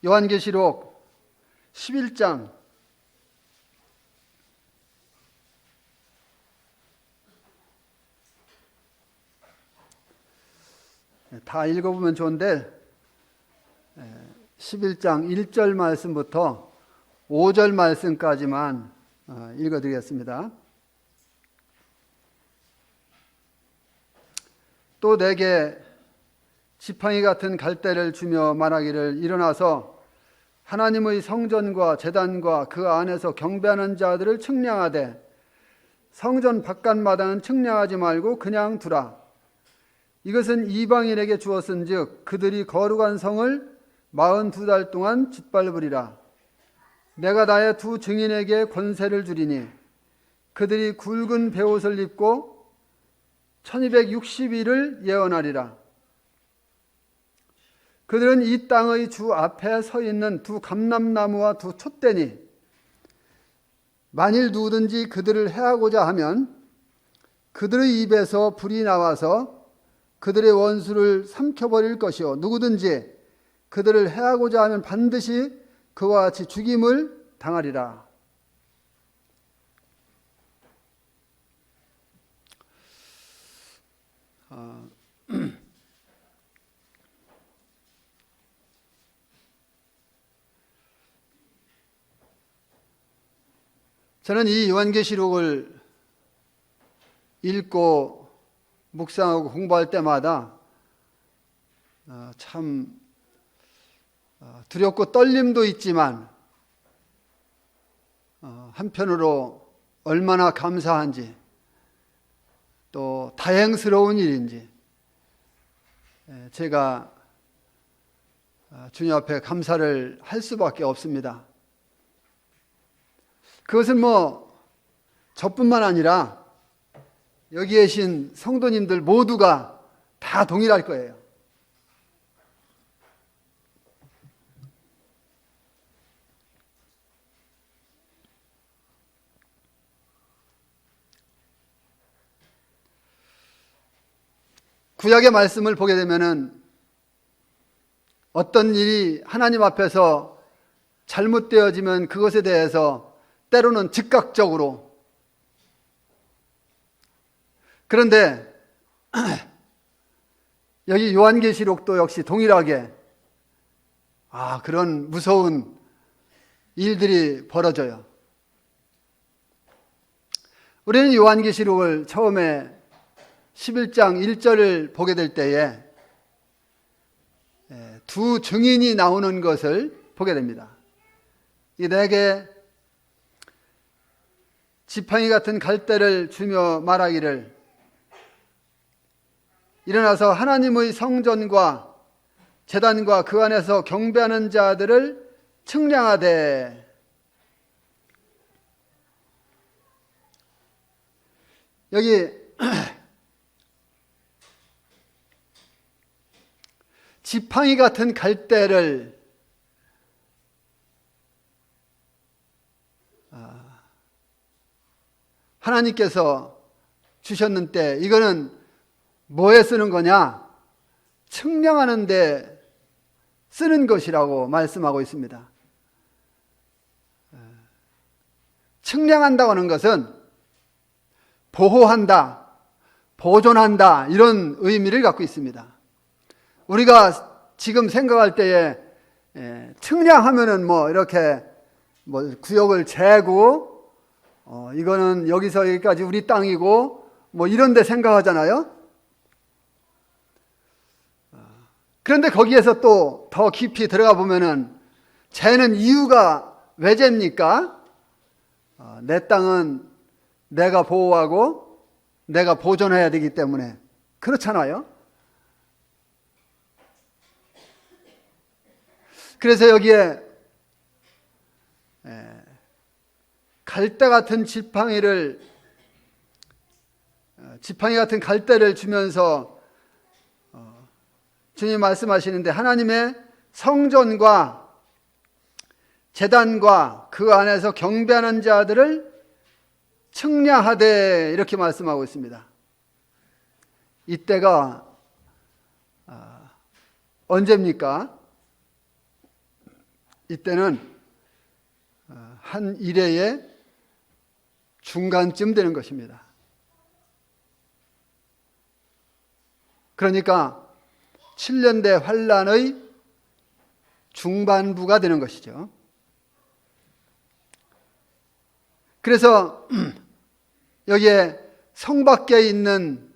요한계시록 11장 다 읽어보면 좋은데 11장 1절 말씀부터 5절 말씀까지만 읽어드리겠습니다. 또 내게 지팡이 같은 갈대를 주며 말하기를 일어나서 하나님의 성전과 제단과 그 안에서 경배하는 자들을 측량하되 성전 바깥마당은 측량하지 말고 그냥 두라. 이것은 이방인에게 주었은즉 그들이 거룩한 성을 42달 동안 짓밟으리라. 내가 나의 두 증인에게 권세를 주리니 그들이 굵은 베옷을 입고 1260일을 예언하리라. 그들은 이 땅의 주 앞에 서 있는 두 감람나무와 두 촛대니 만일 누구든지 그들을 해하고자 하면 그들의 입에서 불이 나와서 그들의 원수를 삼켜버릴 것이요 누구든지 그들을 해하고자 하면 반드시 그와 같이 죽임을 당하리라. 저는 이 요한계시록을 읽고 묵상하고 공부할 때마다 참 두렵고 떨림도 있지만 한편으로 얼마나 감사한지 또 다행스러운 일인지 제가 주님 앞에 감사를 할 수밖에 없습니다. 그것은 저뿐만 아니라 여기 계신 성도님들 모두가 다 동일할 거예요. 구약의 말씀을 보게 되면은 어떤 일이 하나님 앞에서 잘못되어지면 그것에 대해서 때로는 즉각적으로, 그런데 여기 요한계시록도 역시 동일하게 그런 무서운 일들이 벌어져요. 우리는 요한계시록을 처음에 11장 1절을 보게 될 때에 두 증인이 나오는 것을 보게 됩니다. 이 내게 지팡이 같은 갈대를 주며 말하기를 일어나서 하나님의 성전과 제단과 그 안에서 경배하는 자들을 측량하되. 여기 지팡이 같은 갈대를 하나님께서 주셨는데 이거는 뭐에 쓰는 거냐? 측량하는 데 쓰는 것이라고 말씀하고 있습니다. 측량한다고 하는 것은 보호한다, 보존한다 이런 의미를 갖고 있습니다. 우리가 지금 생각할 때에 측량하면은 이렇게 구역을 재고 이거는 여기서 여기까지 우리 땅이고 이런 데 생각하잖아요. 그런데 거기에서 또 더 깊이 들어가 보면은 재는 이유가 왜 잽니까? 내 땅은 내가 보호하고 내가 보존해야 되기 때문에 그렇잖아요. 그래서 여기에 갈대 같은 지팡이 같은 갈대를 주면서 주님 말씀하시는데 하나님의 성전과 제단과 그 안에서 경배하는 자들을 측량하되 이렇게 말씀하고 있습니다. 이때가 언제입니까? 이때는 한 일해의 중간쯤 되는 것입니다. 그러니까 7년대 환란의 중반부가 되는 것이죠. 그래서 여기에 성 밖에 있는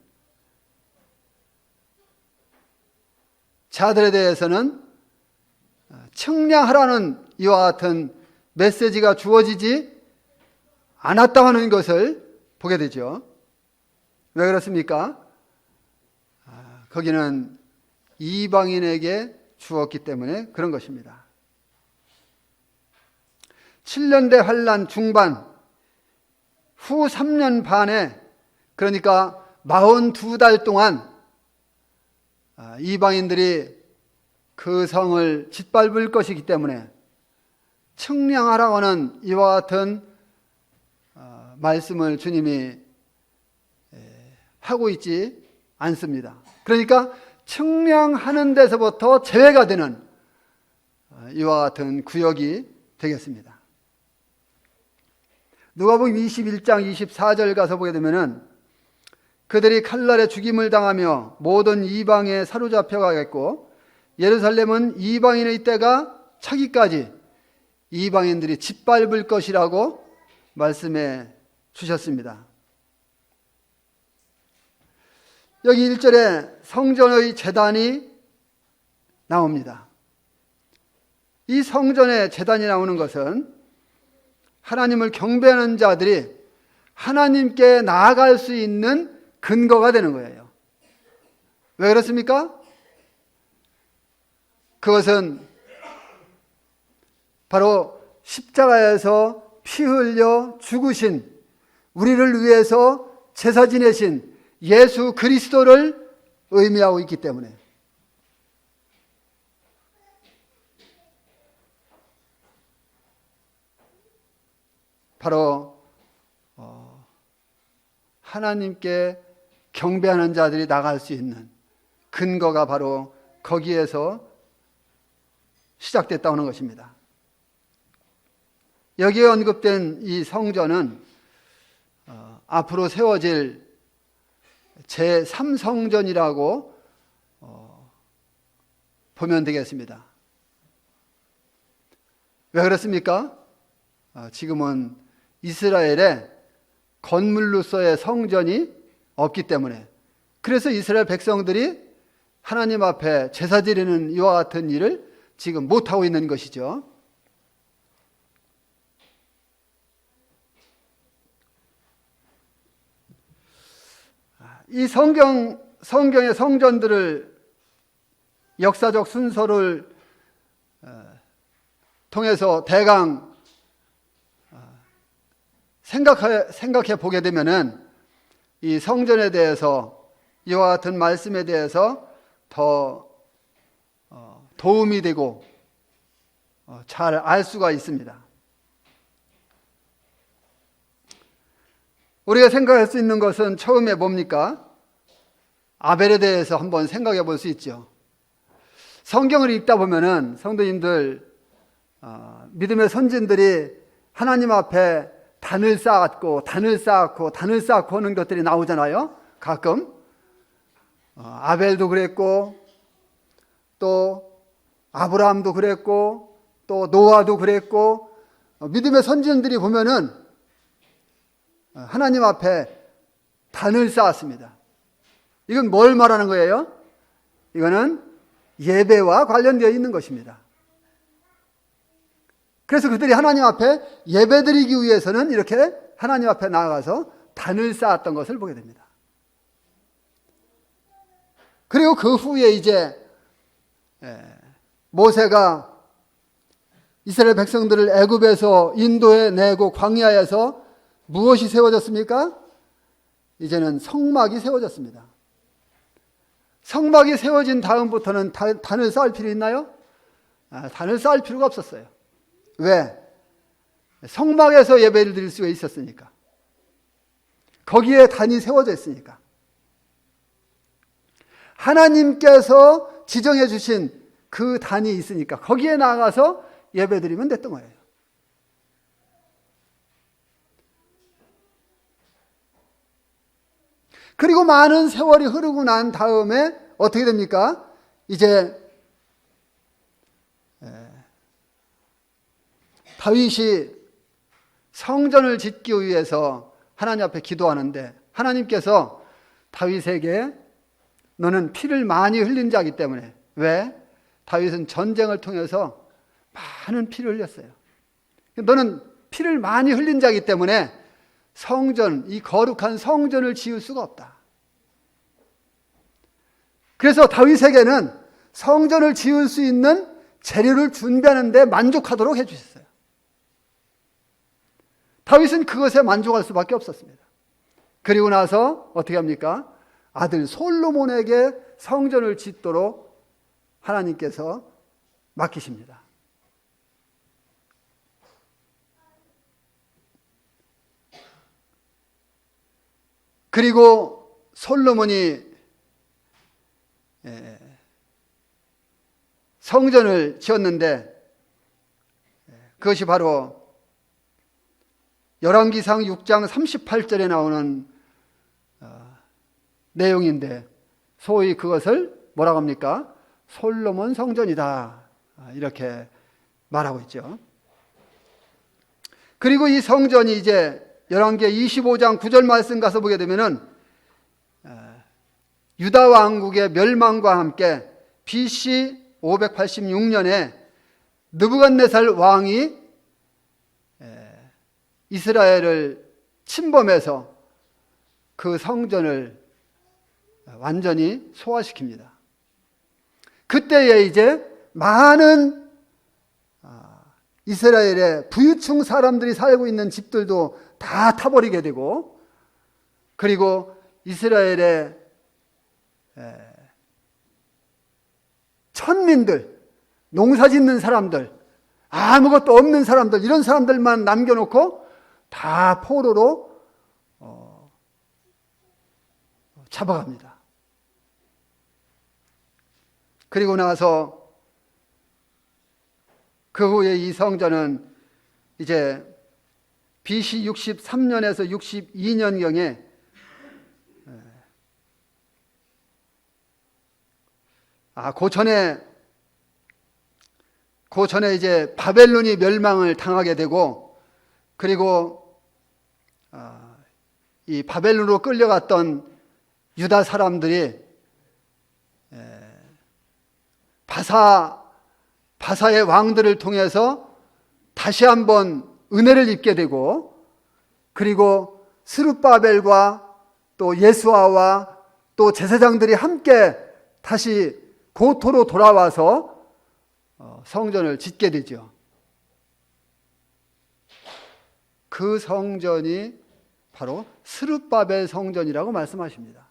자들에 대해서는 청량하라는 이와 같은 메시지가 주어지지 않았다 하는 것을 보게 되죠. 왜 그렇습니까? 거기는 이방인에게 주었기 때문에 그런 것입니다. 7년대 환란 중반 후 3년 반에, 그러니까 42달 동안 이방인들이 그 성을 짓밟을 것이기 때문에 청량하라고 하는 이와 같은 말씀을 주님이 하고 있지 않습니다. 그러니까 청량하는 데서부터 제외가 되는 이와 같은 구역이 되겠습니다. 누가복음 21장 24절 가서 보게 되면은 그들이 칼날에 죽임을 당하며 모든 이방에 사로잡혀 가겠고 예루살렘은 이방인의 때가 차기까지 이방인들이 짓밟을 것이라고 말씀해 주셨습니다. 여기 1절에 성전의 제단이 나옵니다. 이 성전의 제단이 나오는 것은 하나님을 경배하는 자들이 하나님께 나아갈 수 있는 근거가 되는 거예요. 왜 그렇습니까? 그것은 바로 십자가에서 피 흘려 죽으신, 우리를 위해서 제사 지내신 예수 그리스도를 의미하고 있기 때문에, 바로 하나님께 경배하는 자들이 나갈 수 있는 근거가 바로 거기에서 시작됐다는 것입니다. 여기에 언급된 이 성전은 앞으로 세워질 제3성전이라고 보면 되겠습니다. 왜 그렇습니까? 지금은 이스라엘에 건물로서의 성전이 없기 때문에, 그래서 이스라엘 백성들이 하나님 앞에 제사 드리는 이와 같은 일을 지금 못하고 있는 것이죠. 이 성경의 성전들을 역사적 순서를 통해서 대강 생각해 보게 되면은 이 성전에 대해서, 이와 같은 말씀에 대해서 더 도움이 되고 잘 알 수가 있습니다. 우리가 생각할 수 있는 것은 처음에 뭡니까? 아벨에 대해서 한번 생각해 볼 수 있죠. 성경을 읽다 보면은 성도님들, 믿음의 선진들이 하나님 앞에 단을 쌓았고 단을 쌓고 단을 쌓고 하는 것들이 나오잖아요. 가끔 아벨도 그랬고, 또 아브라함도 그랬고, 또 노아도 그랬고, 믿음의 선진들이 보면은 하나님 앞에 단을 쌓았습니다. 이건 뭘 말하는 거예요? 이거는 예배와 관련되어 있는 것입니다. 그래서 그들이 하나님 앞에 예배드리기 위해서는 이렇게 하나님 앞에 나아가서 단을 쌓았던 것을 보게 됩니다. 그리고 그 후에 이제 모세가 이스라엘 백성들을 애굽에서 인도해 내고 광야에서 무엇이 세워졌습니까? 이제는 성막이 세워졌습니다. 성막이 세워진 다음부터는 단을 쌓을 필요 있나요? 단을 쌓을 필요가 없었어요. 왜? 성막에서 예배를 드릴 수가 있었으니까. 거기에 단이 세워져 있으니까. 하나님께서 지정해 주신 그 단이 있으니까 거기에 나가서 예배드리면 됐던 거예요. 그리고 많은 세월이 흐르고 난 다음에 어떻게 됩니까? 이제 다윗이 성전을 짓기 위해서 하나님 앞에 기도하는데 하나님께서 다윗에게 너는 피를 많이 흘린 자이기 때문에, 왜? 다윗은 전쟁을 통해서 많은 피를 흘렸어요. 너는 피를 많이 흘린 자이기 때문에 성전, 이 거룩한 성전을 지을 수가 없다. 그래서 다윗에게는 성전을 지을 수 있는 재료를 준비하는 데 만족하도록 해주셨어요. 다윗은 그것에 만족할 수밖에 없었습니다. 그리고 나서 어떻게 합니까? 아들 솔로몬에게 성전을 짓도록 하나님께서 맡기십니다. 그리고 솔로몬이 성전을 지었는데 그것이 바로 열왕기상 6장 38절에 나오는 내용인데 소위 그것을 뭐라고 합니까? 솔로몬 성전이다, 이렇게 말하고 있죠. 그리고 이 성전이 이제 열왕기하 25장 9절 말씀 가서 보게 되면은 유다 왕국의 멸망과 함께 BC 586년에 느부갓네살 왕이 이스라엘을 침범해서 그 성전을 완전히 소화시킵니다. 그때에 이제 많은 이스라엘의 부유층 사람들이 살고 있는 집들도 다 타버리게 되고, 그리고 이스라엘의 천민들, 농사 짓는 사람들, 아무것도 없는 사람들, 이런 사람들만 남겨놓고 다 포로로 잡아갑니다. 그리고 나서 그 후에 이 성전은 이제 BC 63년에서 62년경에 그 전에 이제 바벨론이 멸망을 당하게 되고, 그리고 이 바벨론으로 끌려갔던 유다 사람들이 바사의 왕들을 통해서 다시 한번 은혜를 입게 되고, 그리고 스룹바벨과 또 예수아와 또 제사장들이 함께 다시 고토로 돌아와서 성전을 짓게 되죠. 그 성전이 바로 스룹바벨 성전이라고 말씀하십니다.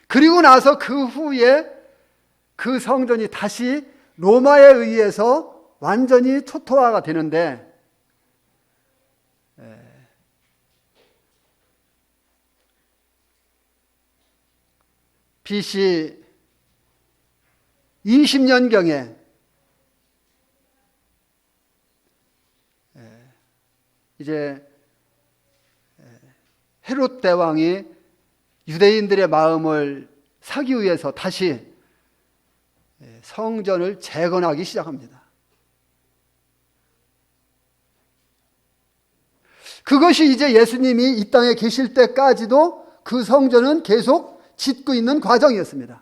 그리고 나서 그 후에 그 성전이 다시 로마에 의해서 완전히 초토화가 되는데, BC 20년경에 이제 헤롯 대왕이 유대인들의 마음을 사기 위해서 다시 성전을 재건하기 시작합니다. 그것이 이제 예수님이 이 땅에 계실 때까지도 그 성전은 계속 짓고 있는 과정이었습니다.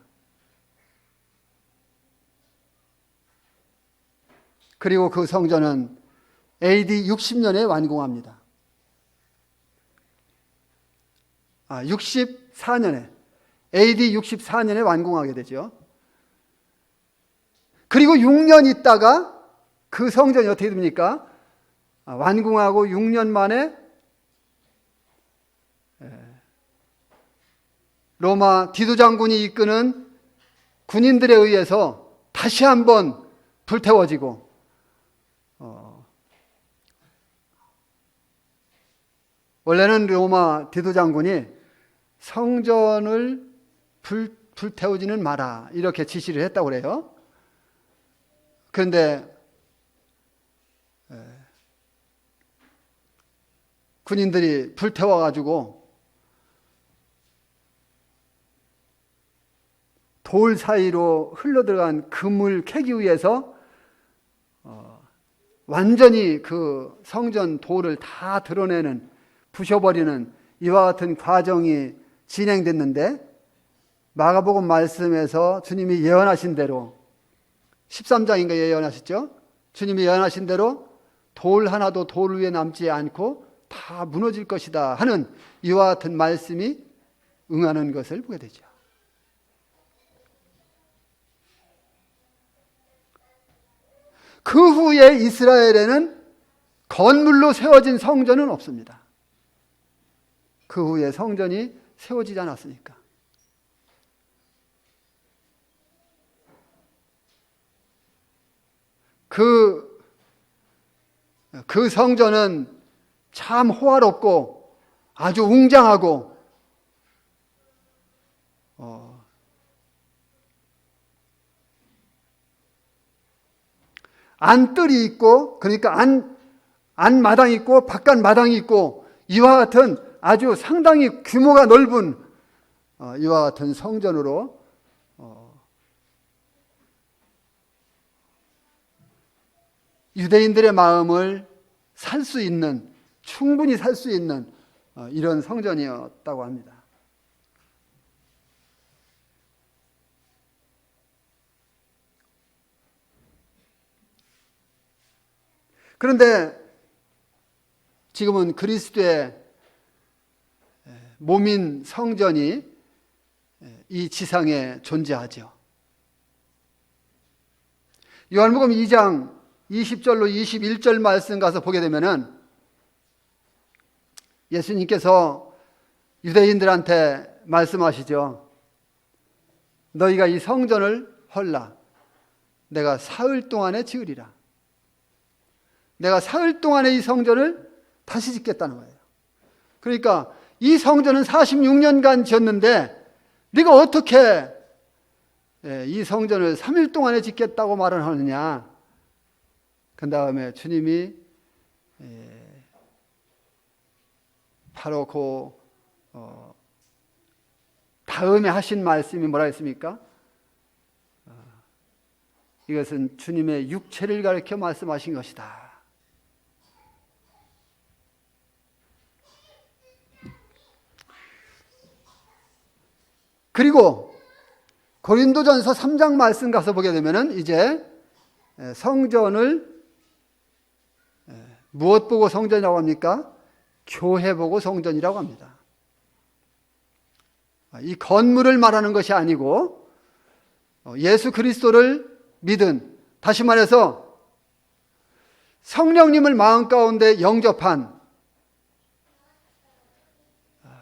그리고 그 성전은 AD 60년에 완공합니다. 64년에, AD 64년에 완공하게 되죠. 그리고 6년 있다가 그 성전이 어떻게 됩니까? 완공하고 6년 만에 로마 디도 장군이 이끄는 군인들에 의해서 다시 한번 불태워지고, 원래는 로마 디도 장군이 성전을 불태우지는 마라, 이렇게 지시를 했다고 그래요. 그런데 군인들이 불태워가지고 돌 사이로 흘러들어간 그물 캐기 위해서 완전히 그 성전 돌을 다 드러내는, 부셔버리는 이와 같은 과정이 진행됐는데, 마가복음 말씀에서 주님이 예언하신 대로 13장인가 예언하셨죠? 주님이 예언하신 대로 돌 하나도 돌 위에 남지 않고 다 무너질 것이다 하는 이와 같은 말씀이 응하는 것을 보게 되죠. 그 후에 이스라엘에는 건물로 세워진 성전은 없습니다. 그 후에 성전이 세워지지 않았으니까. 그 성전은 참 호화롭고 아주 웅장하고 안뜰이 있고, 그러니까 안마당이 있고 바깥마당이 있고, 이와 같은 아주 상당히 규모가 넓은 이와 같은 성전으로 유대인들의 마음을 살 수 있는, 충분히 살 수 있는 이런 성전이었다고 합니다. 그런데 지금은 그리스도의 몸인 성전이 이 지상에 존재하죠. 요한복음 2장 20절로 21절 말씀 가서 보게 되면은 예수님께서 유대인들한테 말씀하시죠. 너희가 이 성전을 헐라. 내가 사흘 동안에 지으리라. 내가 사흘 동안에 이 성전을 다시 짓겠다는 거예요. 그러니까 이 성전은 46년간 지었는데 네가 어떻게 이 성전을 3일 동안에 짓겠다고 말을 하느냐. 그 다음에 주님이 바로 그 다음에 하신 말씀이 뭐라 했습니까? 이것은 주님의 육체를 가리켜 말씀하신 것이다. 그리고 고린도전서 3장 말씀 가서 보게 되면은 이제 성전을 무엇 보고 성전이라고 합니까? 교회 보고 성전이라고 합니다. 이 건물을 말하는 것이 아니고 예수 그리스도를 믿은, 다시 말해서 성령님을 마음 가운데 영접한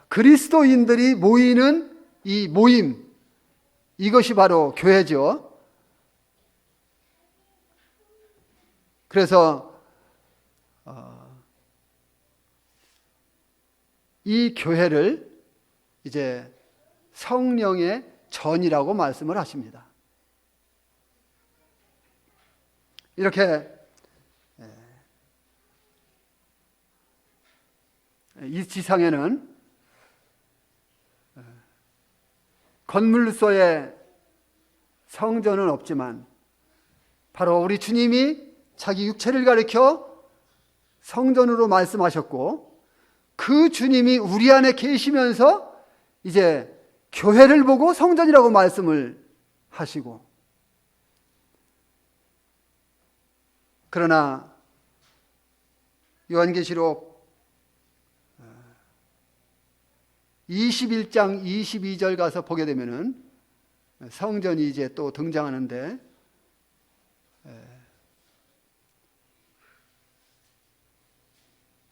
그리스도인들이 모이는 이 모임, 이것이 바로 교회죠. 그래서 이 교회를 이제 성령의 전이라고 말씀을 하십니다. 이렇게 이 지상에는 건물소의 성전은 없지만 바로 우리 주님이 자기 육체를 가리켜 성전으로 말씀하셨고, 그 주님이 우리 안에 계시면서 이제 교회를 보고 성전이라고 말씀을 하시고, 그러나 요한계시록 21장 22절 가서 보게 되면은 성전이 이제 또 등장하는데,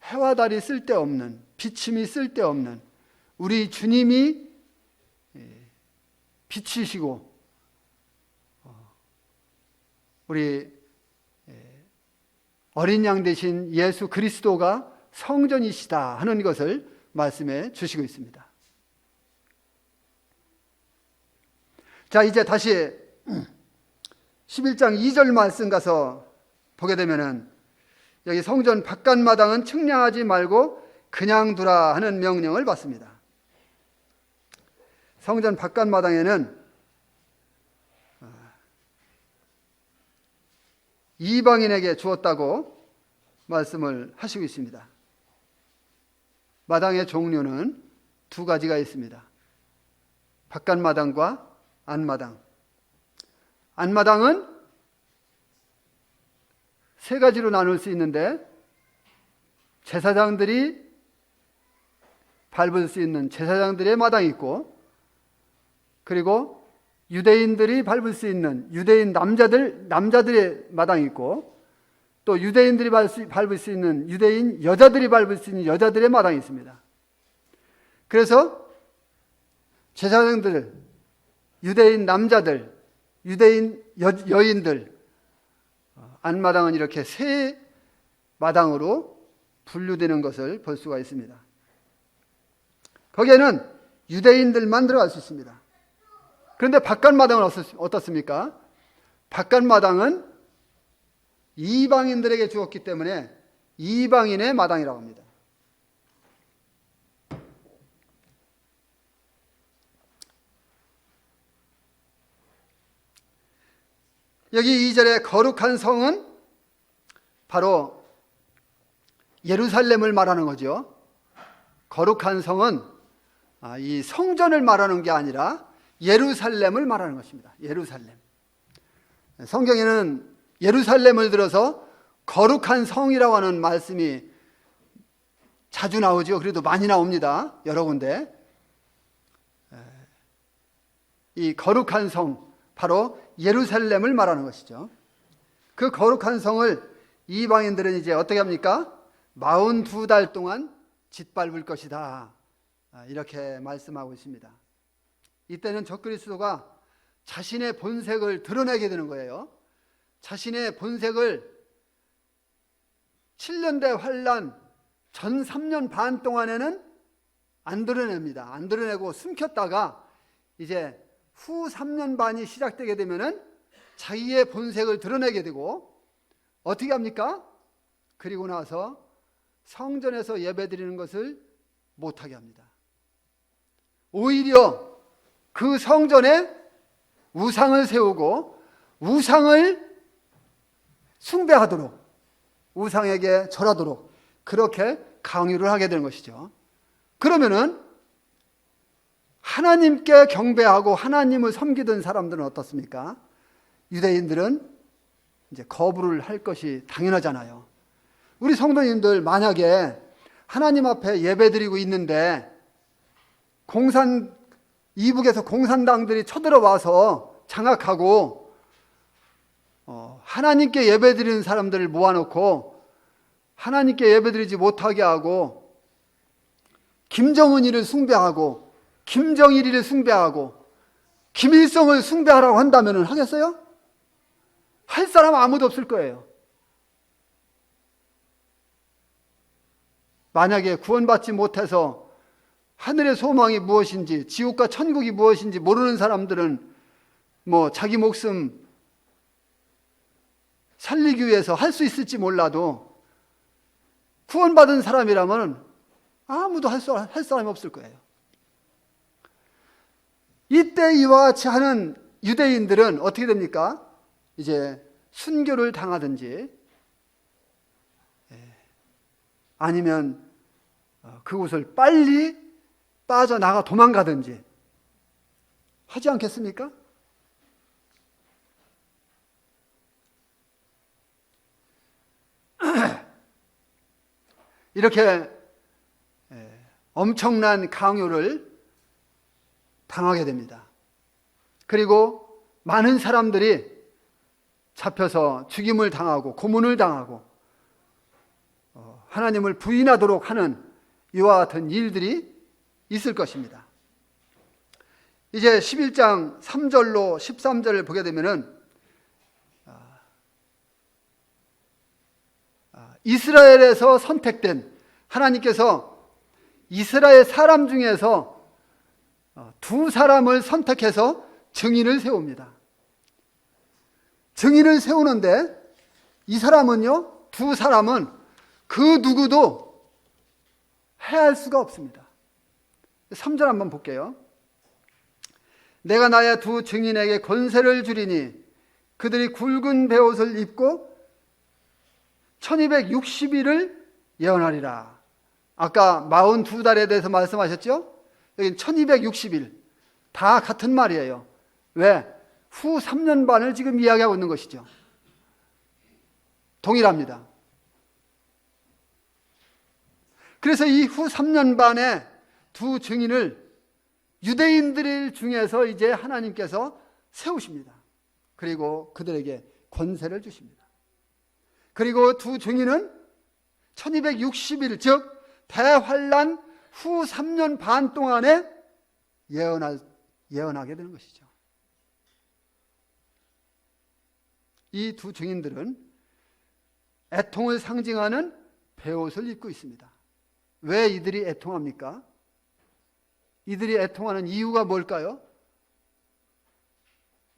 해와 달이 쓸데없는, 비침이 쓸데없는 우리 주님이 빛이시고 우리 어린 양 되신 예수 그리스도가 성전이시다 하는 것을 말씀해 주시고 있습니다. 자, 이제 다시 11장 2절 말씀 가서 보게 되면은 여기 성전 바깥마당은 측량하지 말고 그냥 두라 하는 명령을 받습니다. 성전 바깥마당에는 이방인에게 주었다고 말씀을 하시고 있습니다. 마당의 종류는 두 가지가 있습니다. 바깥마당과 안마당. 안마당은 세 가지로 나눌 수 있는데, 제사장들이 밟을 수 있는 제사장들의 마당이 있고, 그리고 유대인들이 밟을 수 있는 유대인 남자들의 마당이 있고, 또 유대인들이 밟을 수 있는 유대인 여자들이 밟을 수 있는 여자들의 마당이 있습니다. 그래서 제사장들, 유대인 남자들, 유대인 여인들, 안마당은 이렇게 세 마당으로 분류되는 것을 볼 수가 있습니다. 거기에는 유대인들만 들어갈 수 있습니다. 그런데 바깥마당은 어떻습니까? 바깥마당은 이방인들에게 주었기 때문에 이방인의 마당이라고 합니다. 여기 2절에 거룩한 성은 바로 예루살렘을 말하는 거죠. 거룩한 성은 이 성전을 말하는 게 아니라 예루살렘을 말하는 것입니다. 예루살렘. 성경에는 예루살렘을 들어서 거룩한 성이라고 하는 말씀이 자주 나오죠. 그래도 많이 나옵니다. 여러 군데. 이 거룩한 성, 바로 예루살렘을 말하는 것이죠. 그 거룩한 성을 이방인들은 이제 어떻게 합니까? 42달 동안 짓밟을 것이다. 이렇게 말씀하고 있습니다. 이때는 적그리스도가 자신의 본색을 드러내게 되는 거예요. 자신의 본색을 7년대 환란 전 3년 반 동안에는 안 드러냅니다. 안 드러내고 숨겼다가 이제 후 3년 반이 시작되게 되면은 자기의 본색을 드러내게 되고, 어떻게 합니까? 그리고 나서 성전에서 예배드리는 것을 못하게 합니다. 오히려 그 성전에 우상을 세우고 우상을 숭배하도록, 우상에게 절하도록 그렇게 강요를 하게 되는 것이죠. 그러면은 하나님께 경배하고 하나님을 섬기던 사람들은 어떻습니까? 유대인들은 이제 거부를 할 것이 당연하잖아요. 우리 성도님들 만약에 하나님 앞에 예배드리고 있는데 이북에서 공산당들이 쳐들어와서 장악하고 하나님께 예배드리는 사람들을 모아놓고 하나님께 예배드리지 못하게 하고 김정은이를 숭배하고 김정일이를 숭배하고 김일성을 숭배하라고 한다면 하겠어요? 할 사람 아무도 없을 거예요. 만약에 구원받지 못해서 하늘의 소망이 무엇인지, 지옥과 천국이 무엇인지 모르는 사람들은 뭐 자기 목숨 살리기 위해서 할 수 있을지 몰라도 구원받은 사람이라면 아무도 할 사람이 없을 거예요. 이때 이와 같이 하는 유대인들은 어떻게 됩니까? 이제 순교를 당하든지 아니면 그곳을 빨리 빠져나가 도망가든지 하지 않겠습니까? 이렇게 엄청난 강요를 당하게 됩니다. 그리고 많은 사람들이 잡혀서 죽임을 당하고 고문을 당하고 하나님을 부인하도록 하는 이와 같은 일들이 있을 것입니다. 이제 11장 3절로 13절을 보게 되면은 이스라엘에서 선택된, 하나님께서 이스라엘 사람 중에서 두 사람을 선택해서 증인을 세웁니다. 증인을 세우는데 이 사람은요, 두 사람은 그 누구도 해할 수가 없습니다. 3절 한번 볼게요. 내가 나의 두 증인에게 권세를 주리니 그들이 굵은 베옷을 입고 1260일을 예언하리라. 아까 42달에 대해서 말씀하셨죠? 여긴 1260일. 다 같은 말이에요. 왜? 후 3년 반을 지금 이야기하고 있는 것이죠. 동일합니다. 그래서 이 후 3년 반에 두 증인을 유대인들 중에서 이제 하나님께서 세우십니다. 그리고 그들에게 권세를 주십니다. 그리고 두 증인은 1260일, 즉 대환란 후 3년 반 동안에 예언하게 되는 것이죠. 이 두 증인들은 애통을 상징하는 베옷을 입고 있습니다. 왜 이들이 애통합니까? 이들이 애통하는 이유가 뭘까요?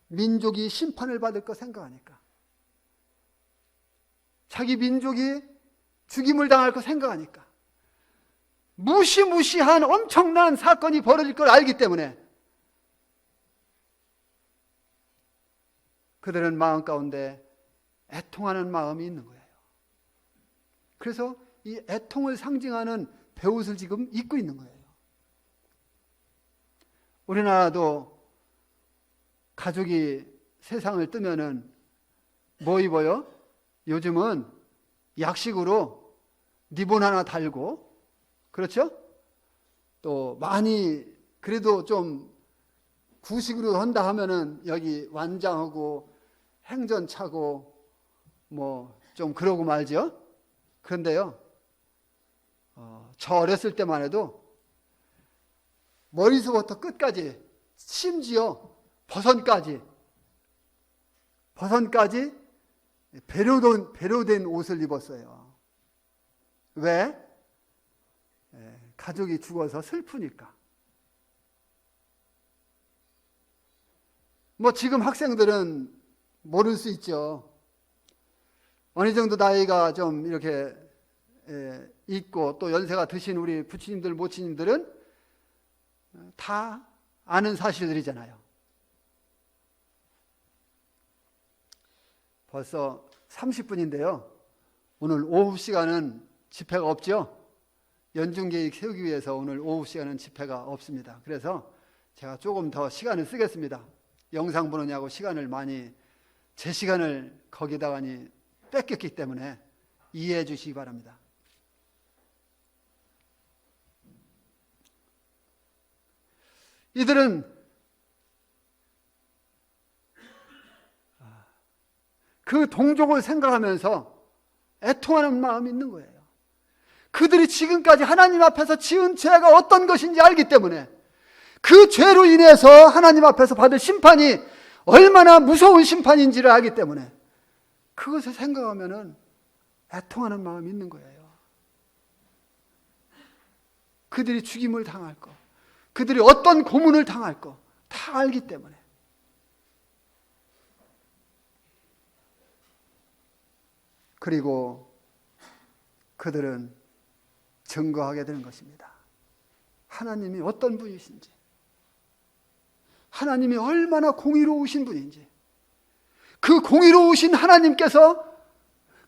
민족이 심판을 받을 거 생각하니까. 자기 민족이 죽임을 당할 거 생각하니까. 무시무시한 엄청난 사건이 벌어질 걸 알기 때문에 그들은 마음 가운데 애통하는 마음이 있는 거예요. 그래서 이 애통을 상징하는 베옷을 지금 입고 있는 거예요. 우리나라도 가족이 세상을 뜨면은 뭐 입어요? 요즘은 약식으로 리본 하나 달고, 그렇죠? 또 많이 그래도 좀 구식으로 한다 하면은 여기 완장하고 행전 차고 뭐 좀 그러고 말죠. 그런데요, 저 어렸을 때만 해도 머리서부터 끝까지, 심지어 버선까지 배로 된 옷을 입었어요. 왜? 가족이 죽어서 슬프니까. 뭐 지금 학생들은 모를 수 있죠. 어느 정도 나이가 좀 이렇게 있고 또 연세가 드신 우리 부처님들, 모치님들은 다 아는 사실들이잖아요. 벌써 30분인데요. 오늘 오후 시간은 집회가 없죠. 연중계획 세우기 위해서 오늘 오후 시간은 집회가 없습니다. 그래서 제가 조금 더 시간을 쓰겠습니다. 영상 보느냐고 시간을 많이, 제 시간을 거기다가 뺏겼기 때문에 이해해 주시기 바랍니다. 이들은 그 동족을 생각하면서 애통하는 마음이 있는 거예요. 그들이 지금까지 하나님 앞에서 지은 죄가 어떤 것인지 알기 때문에 그 죄로 인해서 하나님 앞에서 받을 심판이 얼마나 무서운 심판인지를 알기 때문에 그것을 생각하면은 애통하는 마음이 있는 거예요. 그들이 죽임을 당할 거, 그들이 어떤 고문을 당할 거 다 알기 때문에. 그리고 그들은 증거하게 되는 것입니다. 하나님이 어떤 분이신지, 하나님이 얼마나 공의로우신 분인지, 그 공의로우신 하나님께서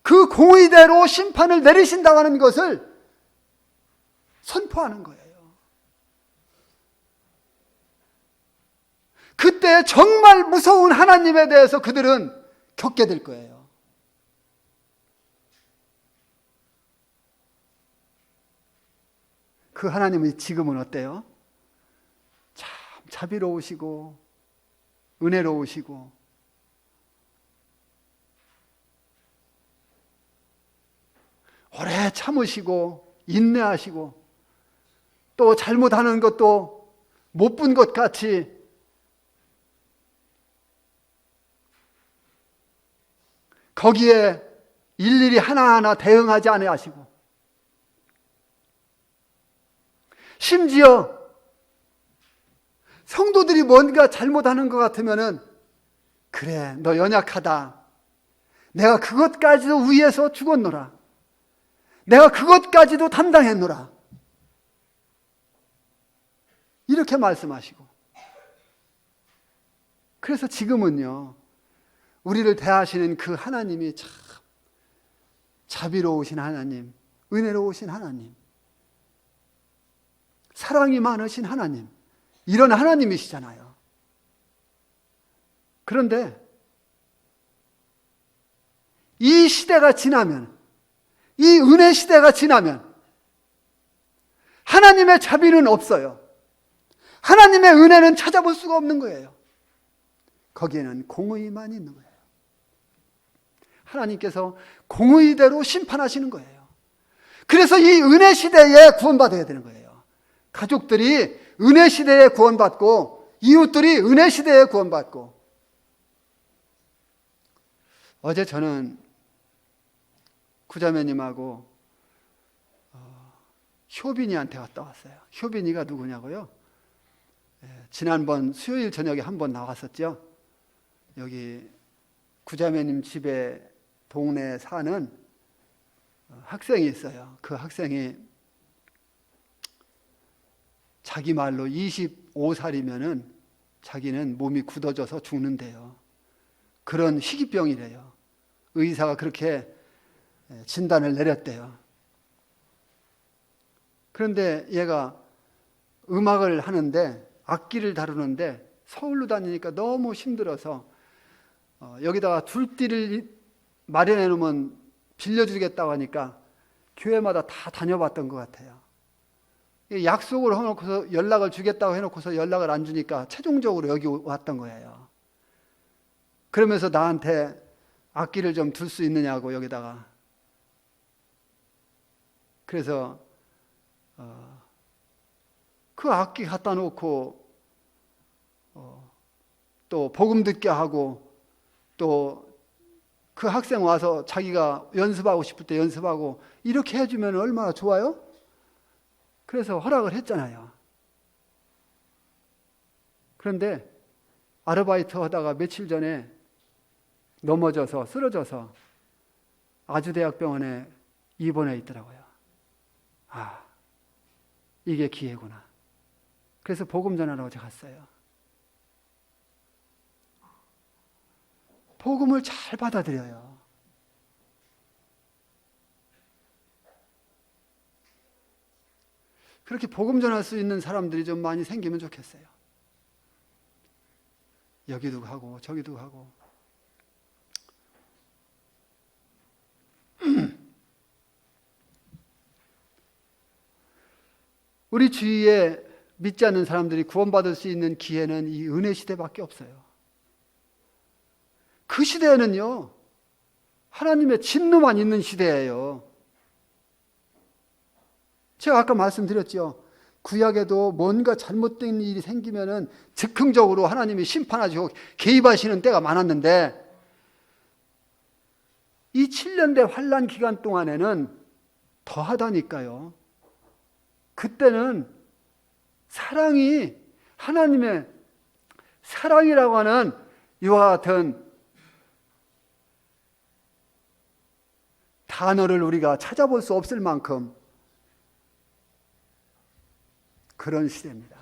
그 공의대로 심판을 내리신다고 하는 것을 선포하는 거예요. 그때 정말 무서운 하나님에 대해서 그들은 겪게 될 거예요. 그 하나님이 지금은 어때요? 참 자비로우시고 은혜로우시고 오래 참으시고 인내하시고 또 잘못하는 것도 못 본 것 같이 거기에 일일이 하나하나 대응하지 아니하시고 심지어 성도들이 뭔가 잘못하는 것 같으면은 그래 너 연약하다 내가 그것까지도 위에서 죽었노라. 내가 그것까지도 담당했노라. 이렇게 말씀하시고, 그래서 지금은요, 우리를 대하시는 그 하나님이 참 자비로우신 하나님, 은혜로우신 하나님, 사랑이 많으신 하나님, 이런 하나님이시잖아요. 그런데 이 시대가 지나면, 이 은혜 시대가 지나면 하나님의 자비는 없어요. 하나님의 은혜는 찾아볼 수가 없는 거예요. 거기에는 공의만 있는 거예요. 하나님께서 공의대로 심판하시는 거예요. 그래서 이 은혜 시대에 구원받아야 되는 거예요. 가족들이 은혜 시대에 구원받고, 이웃들이 은혜 시대에 구원받고. 어제 저는 구자매님하고 효빈이한테 갔다 왔어요. 효빈이가 누구냐고요? 지난번 수요일 저녁에 한번 나왔었죠. 여기 구자매님 집에 동네에 사는 학생이 있어요. 그 학생이 자기 말로 25살이면은 자기는 몸이 굳어져서 죽는데요. 그런 희귀병이래요. 의사가 그렇게 진단을 내렸대요. 그런데 얘가 음악을 하는데, 악기를 다루는데 서울로 다니니까 너무 힘들어서 여기다가 둘띠를 마련해 놓으면 빌려주겠다고 하니까 교회마다 다 다녀봤던 것 같아요. 약속을 해놓고서 연락을 주겠다고 해놓고서 연락을 안 주니까 최종적으로 여기 왔던 거예요. 그러면서 나한테 악기를 좀 둘 수 있느냐고 여기다가. 그래서 그 악기 갖다 놓고 또 복음 듣게 하고, 또 그 학생 와서 자기가 연습하고 싶을 때 연습하고, 이렇게 해주면 얼마나 좋아요? 그래서 허락을 했잖아요. 그런데 아르바이트 하다가 며칠 전에 넘어져서 쓰러져서 아주대학병원에 입원해 있더라고요. 아, 이게 기회구나. 그래서 복음 전하러 어제 갔어요. 복음을 잘 받아들여요. 그렇게 복음 전할 수 있는 사람들이 좀 많이 생기면 좋겠어요. 여기도 가고 저기도 가고. 우리 주위에 믿지 않는 사람들이 구원받을 수 있는 기회는 이 은혜 시대밖에 없어요. 그 시대에는요, 하나님의 진노만 있는 시대예요. 제가 아까 말씀드렸죠. 구약에도 뭔가 잘못된 일이 생기면은 즉흥적으로 하나님이 심판하시고 개입하시는 때가 많았는데, 이 7년대 환란 기간 동안에는 더하다니까요. 그때는 사랑이, 하나님의 사랑이라고 하는 이와 같은 단어를 우리가 찾아볼 수 없을 만큼 그런 시대입니다.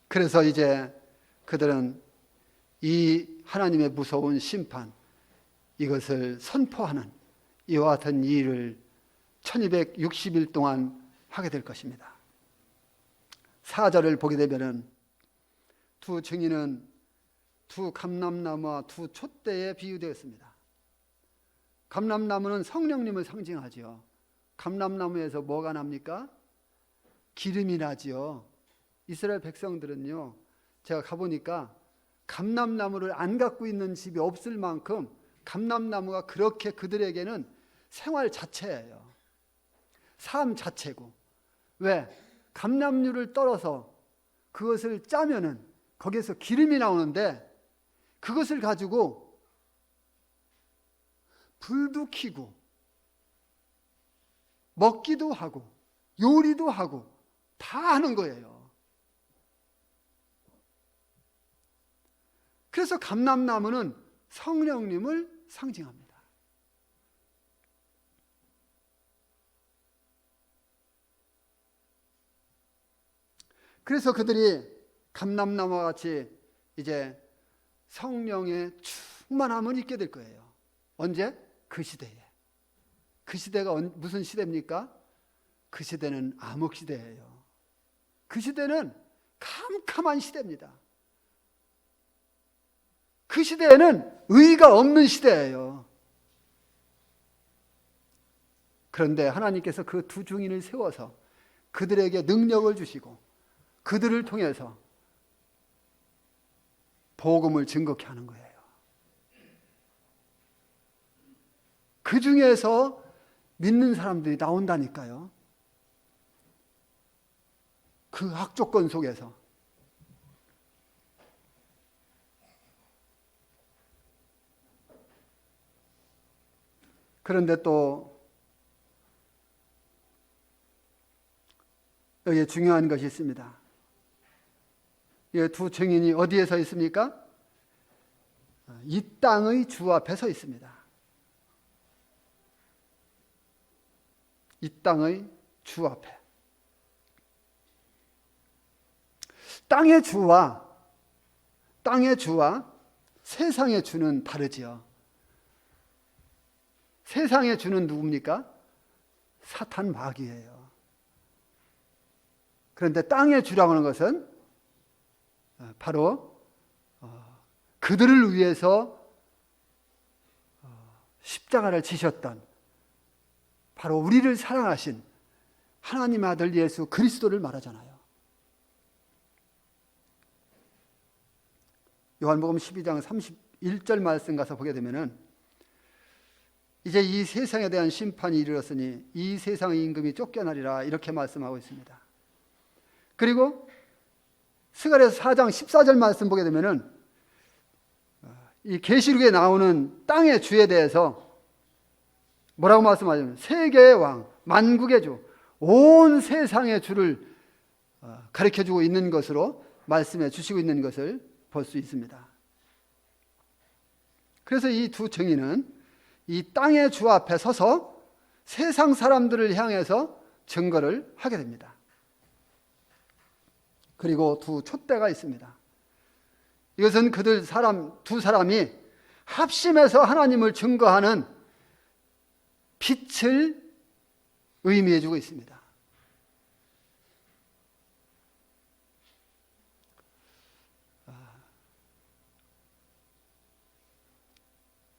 그래서 이제 그들은 이 하나님의 무서운 심판, 이것을 선포하는 이와 같은 일을 1260일 동안 하게 될 것입니다. 4절을 보게 되면은 두 증인은 두 감람나무와 두 촛대에 비유되었습니다. 감람나무는 성령님을 상징하지요. 감람나무에서 뭐가 납니까? 기름이 나지요. 이스라엘 백성들은요, 제가 가보니까 감람나무를 안 갖고 있는 집이 없을 만큼 감람나무가 그렇게 그들에게는 생활 자체예요. 삶 자체고. 왜? 감람류를 떨어서 그것을 짜면은 거기에서 기름이 나오는데, 그것을 가지고 불도 켜고 먹기도 하고 요리도 하고 다 하는 거예요. 그래서 감람나무는 성령님을 상징합니다. 그래서 그들이 감람나무와 같이 이제 성령의 충만함을 입게 될 거예요. 언제? 그 시대에. 그 시대가 무슨 시대입니까? 그 시대는 암흑 시대예요. 그 시대는 캄캄한 시대입니다. 그 시대에는 의가 없는 시대예요. 그런데 하나님께서 그 두 증인을 세워서 그들에게 능력을 주시고 그들을 통해서 복음을 증거케 하는 거예요. 그 중에서 믿는 사람들이 나온다니까요. 그 악조건 속에서. 그런데 또 여기에 중요한 것이 있습니다. 이 두 증인이 어디에 서 있습니까? 이 땅의 주 앞에 서 있습니다. 이 땅의 주 앞에. 땅의 주와 세상의 주는 다르지요. 세상의 주는 누굽니까? 사탄 마귀예요. 그런데 땅의 주라고 하는 것은 바로 그들을 위해서 십자가를 지셨던 바로 우리를 사랑하신 하나님의 아들 예수 그리스도를 말하잖아요. 요한복음 12장 31절 말씀 가서 보게 되면은 이제 이 세상에 대한 심판이 이르렀으니 이 세상의 임금이 쫓겨나리라 이렇게 말씀하고 있습니다. 그리고 스가랴서 4장 14절 말씀 보게 되면은 이 계시록에 나오는 땅의 주에 대해서 뭐라고 말씀하냐면 세계의 왕, 만국의 주, 온 세상의 주를 가르쳐주고 있는 것으로 말씀해 주시고 있는 것을 볼 수 있습니다. 그래서 이 두 증인은 이 땅의 주 앞에 서서 세상 사람들을 향해서 증거를 하게 됩니다. 그리고 두 촛대가 있습니다. 이것은 그들 두 사람이 합심해서 하나님을 증거하는 빛을 의미해 주고 있습니다.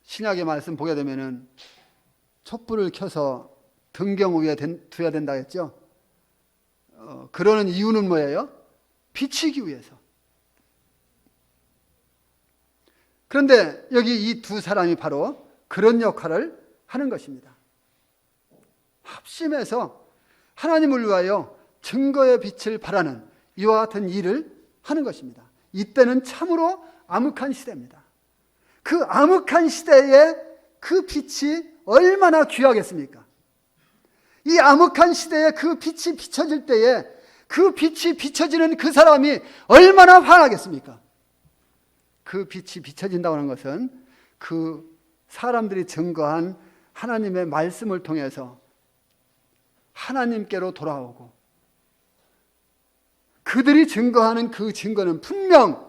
신약의 말씀 보게 되면은 촛불을 켜서 등경 위에 두어야 된다 했죠. 그러는 이유는 뭐예요? 비치기 위해서. 그런데 여기 이 두 사람이 바로 그런 역할을 하는 것입니다. 합심해서 하나님을 위하여 증거의 빛을 발하는 이와 같은 일을 하는 것입니다. 이때는 참으로 암흑한 시대입니다. 그 암흑한 시대에 그 빛이 얼마나 귀하겠습니까? 이 암흑한 시대에 그 빛이 비춰질 때에 그 빛이 비춰지는 그 사람이 얼마나 환하겠습니까? 그 빛이 비춰진다고 하는 것은 그 사람들이 증거한 하나님의 말씀을 통해서 하나님께로 돌아오고 그들이 증거하는 그 증거는 분명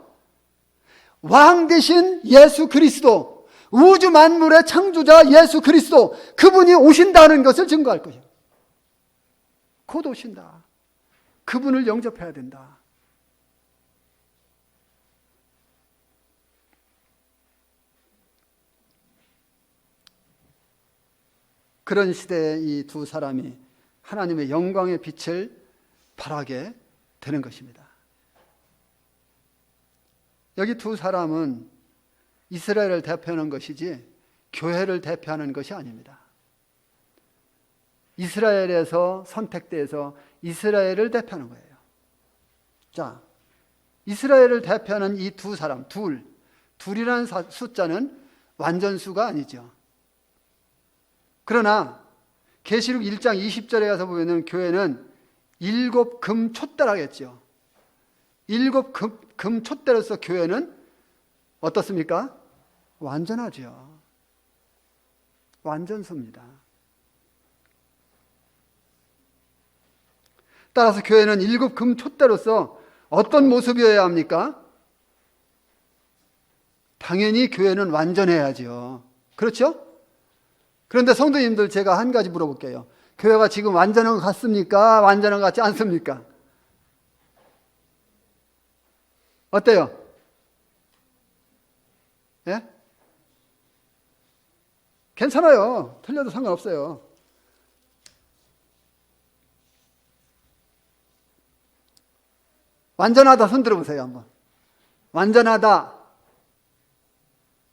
왕 되신 예수 그리스도, 우주 만물의 창조자 예수 그리스도, 그분이 오신다는 것을 증거할 것이에요. 곧 오신다. 그분을 영접해야 된다. 그런 시대에 이 두 사람이 하나님의 영광의 빛을 발하게 되는 것입니다. 여기 두 사람은 이스라엘을 대표하는 것이지 교회를 대표하는 것이 아닙니다. 이스라엘에서 선택돼서 이스라엘을 대표하는 거예요. 자, 이스라엘을 대표하는 이 두 사람, 둘이라는 숫자는 완전수가 아니죠. 그러나 계시록 1장 20절에 가서 보면 교회는 7 금 촛대라겠죠. 7 금 촛대로서 교회는 어떻습니까? 완전하죠. 완전수입니다. 따라서 교회는 일곱 금촛대로서 어떤 모습이어야 합니까? 당연히 교회는 완전해야죠. 그렇죠? 그런데 성도님들, 제가 한 가지 물어볼게요. 교회가 지금 완전한 것 같습니까? 완전한 것 같지 않습니까? 어때요? 예? 괜찮아요. 틀려도 상관없어요. 완전하다 손 들어보세요 한번. 완전하다,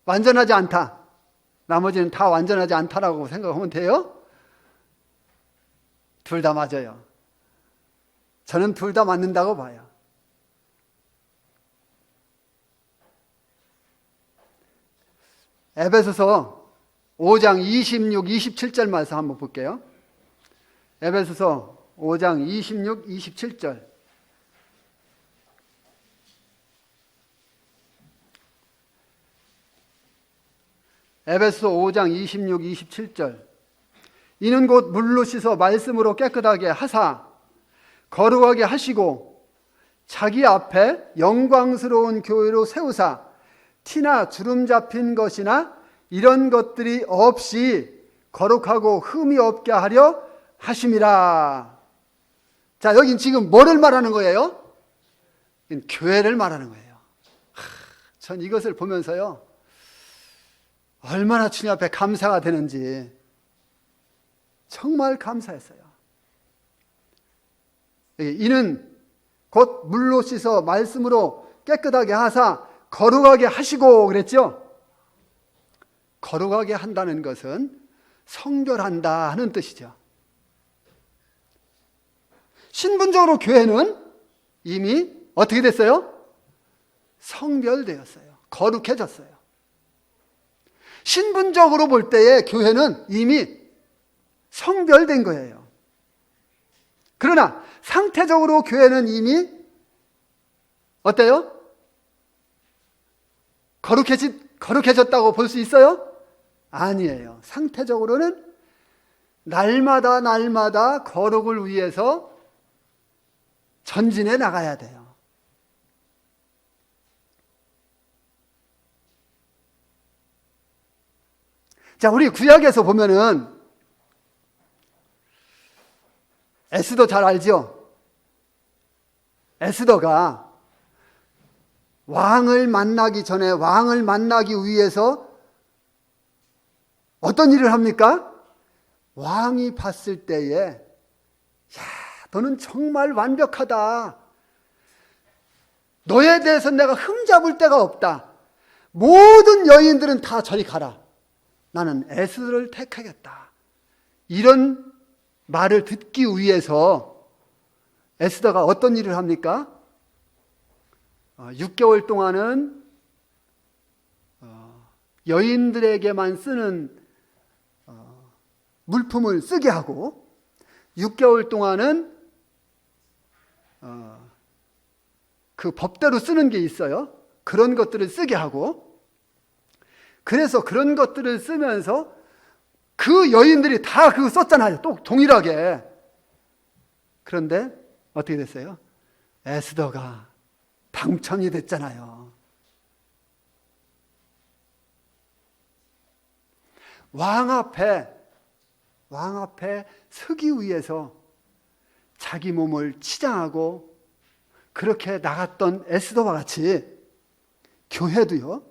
완전하지 않다, 나머지는 다 완전하지 않다라고 생각하면 돼요? 둘 다 맞아요. 저는 둘 다 맞는다고 봐요. 에베소서 5장 26, 27절 말씀 한번 볼게요. 에베소서 5장 26, 27절. 에베소서 5장 26, 27절. 이는 곧 물로 씻어 말씀으로 깨끗하게 하사 거룩하게 하시고 자기 앞에 영광스러운 교회로 세우사 티나 주름 잡힌 것이나 이런 것들이 없이 거룩하고 흠이 없게 하려 하심이라. 자, 여긴 지금 뭐를 말하는 거예요? 교회를 말하는 거예요. 전 이것을 보면서요, 얼마나 주님 앞에 감사가 되는지 정말 감사했어요. 이는 곧 물로 씻어 말씀으로 깨끗하게 하사 거룩하게 하시고 그랬죠? 거룩하게 한다는 것은 성결한다 하는 뜻이죠. 신분적으로 교회는 이미 어떻게 됐어요? 성별되었어요. 거룩해졌어요. 신분적으로 볼 때에 교회는 이미 성별된 거예요. 그러나 상태적으로 교회는 이미 어때요? 거룩해졌다고 볼 수 있어요? 아니에요. 상태적으로는 날마다 날마다 거룩을 위해서 전진해 나가야 돼요. 자, 우리 구약에서 보면은 에스더 잘 알죠? 에스더가 왕을 만나기 전에 왕을 만나기 위해서 어떤 일을 합니까? 왕이 봤을 때에, 야, 너는 정말 완벽하다. 너에 대해서 내가 흠잡을 데가 없다. 모든 여인들은 다 저리 가라. 나는 에스더를 택하겠다. 이런 말을 듣기 위해서 에스더가 어떤 일을 합니까? 6개월 동안은 여인들에게만 쓰는 물품을 쓰게 하고 6개월 동안은 그 법대로 쓰는 게 있어요. 그런 것들을 쓰게 하고, 그래서 그런 것들을 쓰면서 그 여인들이 다 그거 썼잖아요. 또 동일하게. 그런데 어떻게 됐어요? 에스더가 당첨이 됐잖아요. 왕 앞에 서기 위해서 자기 몸을 치장하고 그렇게 나갔던 에스더와 같이 교회도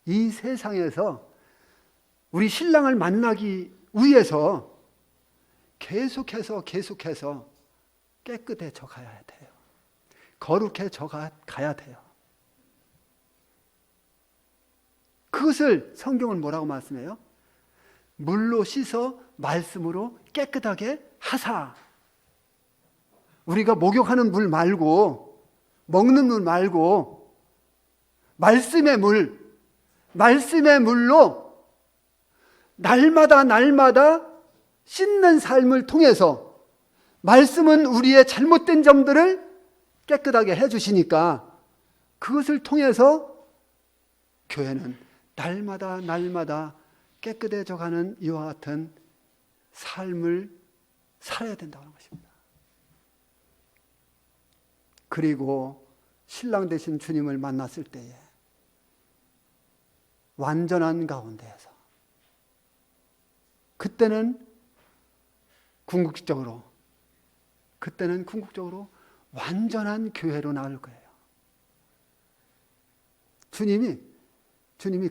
이 세상에서 우리 신랑을 만나기 위해서 계속해서 깨끗해져 가야 돼요. 거룩해져 가야 돼요. 그것을 성경은 뭐라고 말씀해요? 물로 씻어 말씀으로 깨끗하게 하사. 우리가 목욕하는 물 말고, 먹는 물 말고, 말씀의 물로 날마다 씻는 삶을 통해서 말씀은 우리의 잘못된 점들을 깨끗하게 해주시니까 그것을 통해서 교회는 날마다 깨끗해져 가는 이와 같은 삶을 살아야 된다고 하는 것입니다. 그리고 신랑 되신 주님을 만났을 때에 완전한 가운데에서 그때는 궁극적으로 완전한 교회로 나올 거예요. 주님이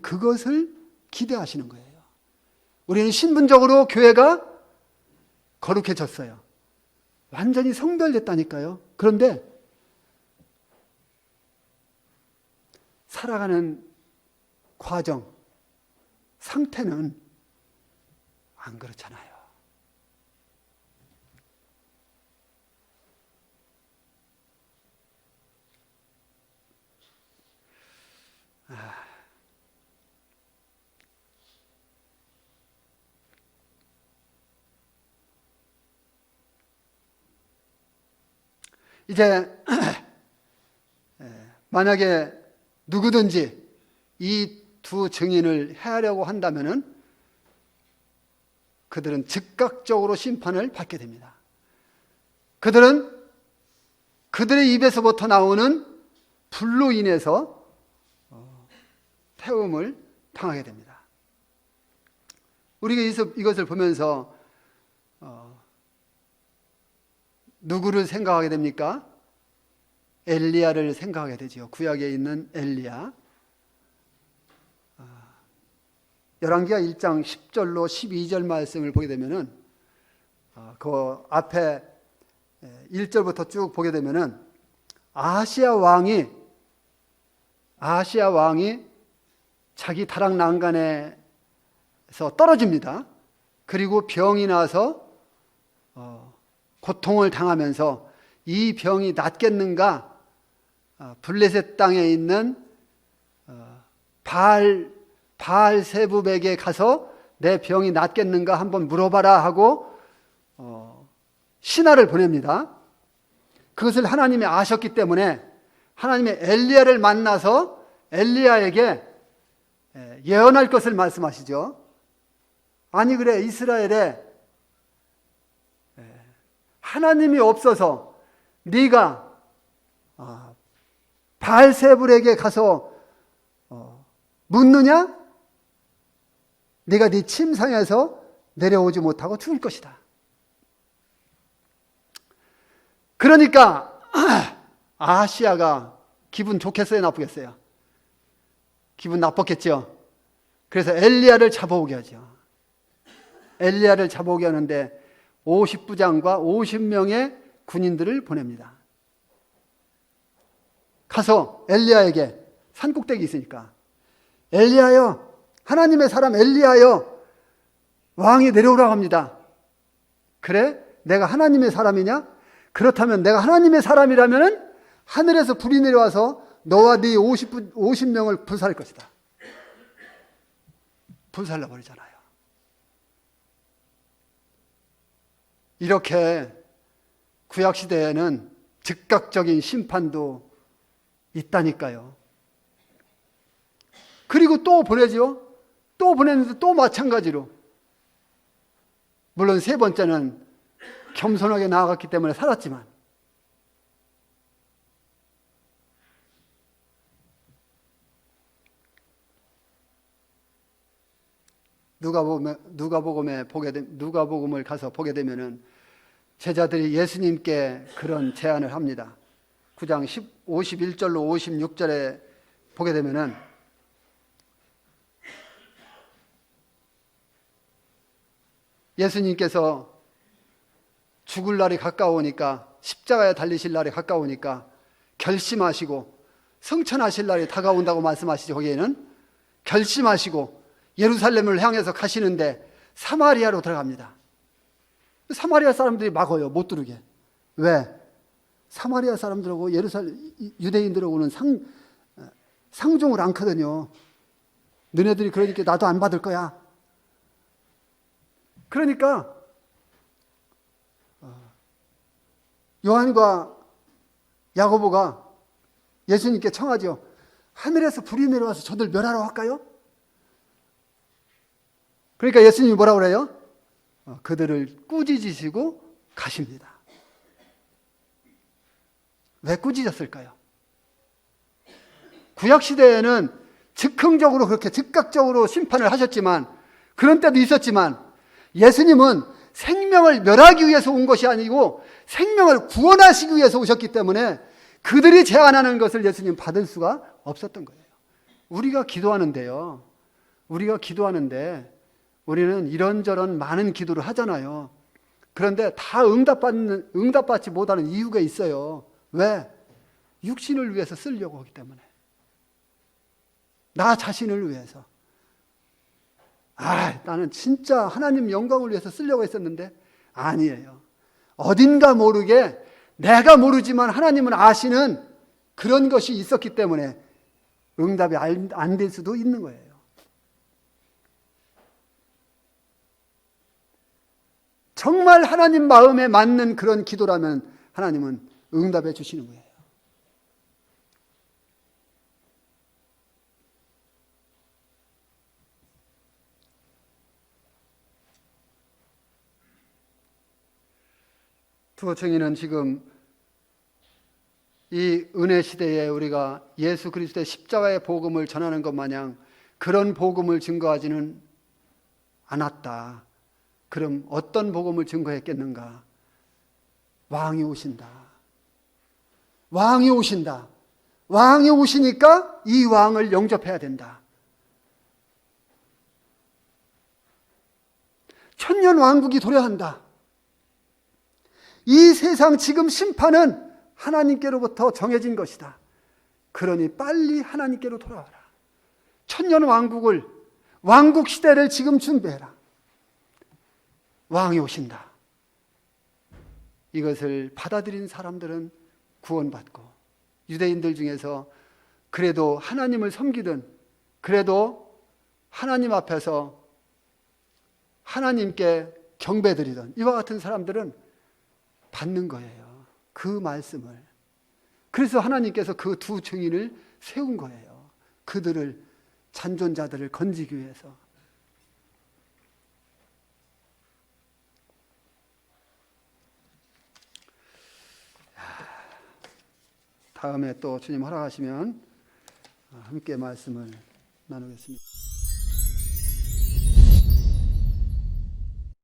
그것을 기대하시는 거예요. 우리는 신분적으로 교회가 거룩해졌어요. 완전히 성별됐다니까요. 그런데 살아가는 과정, 상태는 안 그렇잖아요. 이제 만약에 누구든지 이 두 증인을 해하려고 한다면은 그들은 즉각적으로 심판을 받게 됩니다. 그들은 그들의 입에서부터 나오는 불로 인해서 태움을 당하게 됩니다. 우리가 이것을 보면서 누구를 생각하게 됩니까? 엘리야를 생각하게 되죠. 구약에 있는 엘리야. 열왕기하 1장 10절로 12절 말씀을 보게 되면은 그 앞에 1절부터 쭉 보게 되면은 아하시야 왕이 자기 다락 난간에서 떨어집니다. 그리고 병이 나서 고통을 당하면서 이 병이 낫겠는가? 블레셋 땅에 있는 바알세붑에게 가서 내 병이 낫겠는가 한번 물어봐라 하고 신하를 보냅니다. 그것을 하나님이 아셨기 때문에 하나님이 엘리야를 만나서 엘리야에게 예언할 것을 말씀하시죠. 아니 그래, 이스라엘에 하나님이 없어서 네가 바알세불에게 가서 묻느냐? 네가 네 침상에서 내려오지 못하고 죽을 것이다. 그러니까 아하시야가 기분 좋겠어요, 나쁘겠어요? 기분 나빴겠죠. 그래서 엘리야를 잡아오게 하죠. 엘리야를 잡아오게 하는데 50부장과 50명의 군인들을 보냅니다. 가서 엘리야에게, 산꼭대기 있으니까, 엘리야여, 하나님의 사람 엘리야여, 왕이 내려오라고 합니다. 그래? 내가 하나님의 사람이냐? 그렇다면 내가 하나님의 사람이라면 하늘에서 불이 내려와서 너와 네 50명을 불살할 것이다. 불살라 버리잖아요. 이렇게 구약시대에는 즉각적인 심판도 있다니까요. 그리고 또 보내죠. 또 보냈는데 또 마찬가지로. 물론 세 번째는 겸손하게 나아갔기 때문에 살았지만, 누가복음을 가서 보게 되면은 제자들이 예수님께 그런 제안을 합니다. 9장 51절로 56절에 보게 되면은 예수님께서 죽을 날이 가까우니까, 십자가에 달리실 날이 가까우니까 결심하시고 성천하실 날이 다가온다고 말씀하시죠. 거기에는 결심하시고 예루살렘을 향해서 가시는데 사마리아로 들어갑니다. 사마리아 사람들이 막어요. 못 들어오게. 왜? 사마리아 사람들하고 유대인들하고는 상종을 않거든요. 너네들이 그러니까 나도 안 받을 거야. 그러니까 요한과 야고보가 예수님께 청하죠. 하늘에서 불이 내려와서 저들 멸하러 할까요? 그러니까 예수님이 뭐라고 그래요? 그들을 꾸짖으시고 가십니다. 왜 꾸짖었을까요? 구약시대에는 즉흥적으로 그렇게 즉각적으로 심판을 하셨지만, 그런 때도 있었지만, 예수님은 생명을 멸하기 위해서 온 것이 아니고 생명을 구원하시기 위해서 오셨기 때문에 그들이 제안하는 것을 예수님 받을 수가 없었던 거예요. 우리가 기도하는데요. 우리가 기도하는데 우리는 이런저런 많은 기도를 하잖아요. 그런데 다 응답받지 못하는 이유가 있어요. 왜? 육신을 위해서 쓰려고 하기 때문에. 나 자신을 위해서. 나는 진짜 하나님 영광을 위해서 쓰려고 했었는데 아니에요. 어딘가 모르게 내가 모르지만 하나님은 아시는 그런 것이 있었기 때문에 응답이 안 될 수도 있는 거예요. 정말 하나님 마음에 맞는 그런 기도라면 하나님은 응답해 주시는 거예요. 두어청이는 지금 이 은혜 시대에 우리가 예수 그리스도의 십자가의 복음을 전하는 것 마냥 그런 복음을 증거하지는 않았다. 그럼 어떤 복음을 증거했겠는가? 왕이 오신다. 왕이 오신다. 왕이 오시니까 이 왕을 영접해야 된다. 천년 왕국이 도래한다. 이 세상 지금 심판은 하나님께로부터 정해진 것이다. 그러니 빨리 하나님께로 돌아와라. 천년 왕국을, 왕국 시대를 지금 준비해라. 왕이 오신다. 이것을 받아들인 사람들은 구원받고, 유대인들 중에서 그래도 하나님을 섬기든, 그래도 하나님 앞에서 하나님께 경배드리던 이와 같은 사람들은 받는 거예요. 그 말씀을. 그래서 하나님께서 그 두 증인을 세운 거예요. 그들을, 잔존자들을 건지기 위해서. 다음에 또 주님 허락하시면 함께 말씀을 나누겠습니다.